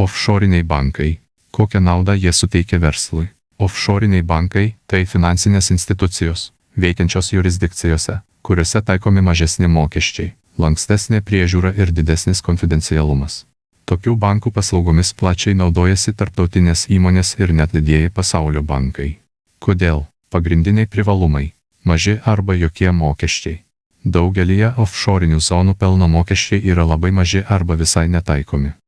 Offshoriniai bankai. Kokią naudą jie suteikia verslui? Offshoriniai bankai – tai finansinės institucijos, veikiančios jurisdikcijose, kuriuose taikomi mažesni mokesčiai, lankstesnė priežiūra ir didesnis konfidencialumas. Tokių bankų paslaugomis plačiai naudojasi tarptautinės įmonės ir net didieji pasaulio bankai. Kodėl? Pagrindiniai privalumai – maži arba jokie mokesčiai. Daugelyje offshorinių zonų pelno mokesčiai yra labai maži arba visai netaikomi.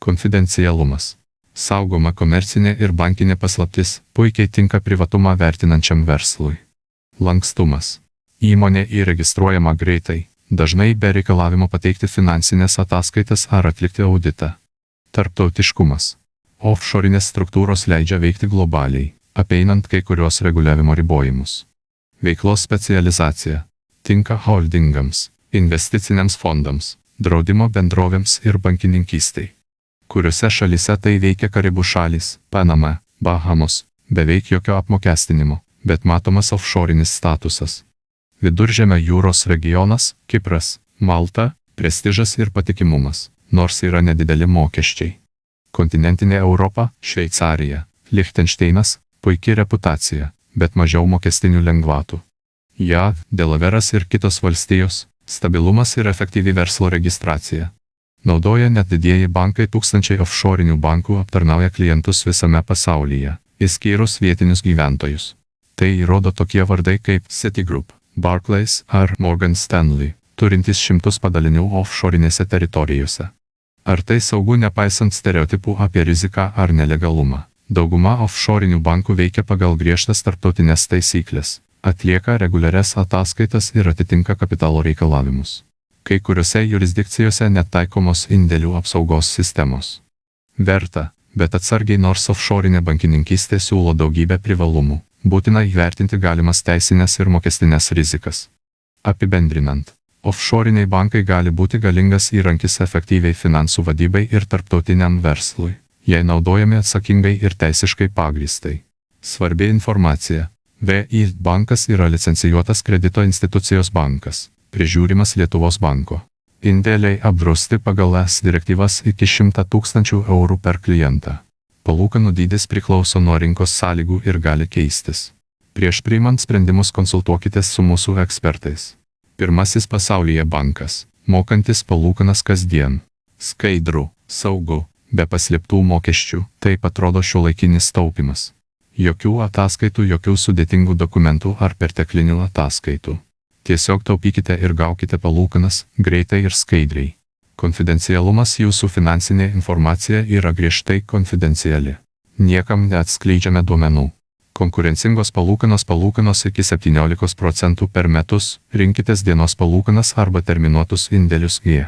Konfidencialumas. Saugoma komercinė ir bankinė paslaptis puikiai tinka privatumą vertinančiam verslui. Lankstumas. Įmonė įregistruojama greitai, dažnai be reikalavimo pateikti finansinės ataskaitas ar atlikti auditą. Tarptautiškumas. Offshorinės struktūros leidžia veikti globaliai, apeinant kai kurios reguliavimo ribojimus. Veiklos specializacija. Tinka holdingams, investiciniams fondams, draudimo bendrovėms ir bankininkystei. Kuriuose šalyse tai veikia Karibų šalys, Panama, Bahamos, beveik jokio apmokestinimo, bet matomas offshorinis statusas. Viduržemio jūros regionas, Kipras, Malta, prestižas ir patikimumas, nors yra nedideli mokesčiai. Kontinentinė Europa, Šveicarija, Lichtenšteinas, puiki reputacija, bet mažiau mokestinių lengvatų. JAV, Delaveras ir kitos valstijos, stabilumas ir efektyvi verslo registracija. Naudoja net didieji bankai, tūkstančiai offshorinių bankų aptarnauja klientus visame pasaulyje, išskyrus vietinius gyventojus. Tai įrodo tokie vardai kaip Citigroup, Barclays ar Morgan Stanley, turintys šimtus padalinių offshorinėse teritorijose. Ar tai saugu nepaisant stereotipų apie riziką ar nelegalumą? Dauguma offshorinių bankų veikia pagal griežtas tarptautinės taisyklės, atlieka reguliarias ataskaitas ir atitinka kapitalo reikalavimus. Kai kuriuose jurisdikcijose netaikomos indėlių apsaugos sistemos. Verta, bet atsargiai, nors offshorinė bankininkystė siūlo daugybę privalumų, būtina įvertinti galimas teisinės ir mokestinės rizikas. Apibendrinant, offshoriniai bankai gali būti galingas įrankis efektyviai finansų vadybai ir tarptautiniam verslui, jei naudojami atsakingai ir teisiškai pagrįstai. Svarbi informacija. VI bankas yra licencijuotas kredito institucijos bankas, prižiūrimas Lietuvos banko. Indėliai apdrausti pagal ES direktyvas iki 100 000 eurų per klientą. Palūkanų dydis priklauso nuo rinkos sąlygų ir gali keistis. Prieš priimant sprendimus konsultuokitės su mūsų ekspertais. Pirmasis pasaulyje bankas, mokantis palūkanas kasdien. Skaidru, saugu, be paslėptų mokesčių, taip atrodo šiuolaikinis taupimas. Jokių ataskaitų, jokių sudėtingų dokumentų ar perteklinių ataskaitų. Tiesiog taupykite ir gaukite palūkanas greitai ir skaidriai. Konfidencialumas. Jūsų finansinė informacija yra griežtai konfidenciali. Niekam neatskleidžiame duomenų. Konkurencingos palūkanos iki 17% per metus, rinkitės dienos palūkanas arba terminuotus indėlius G.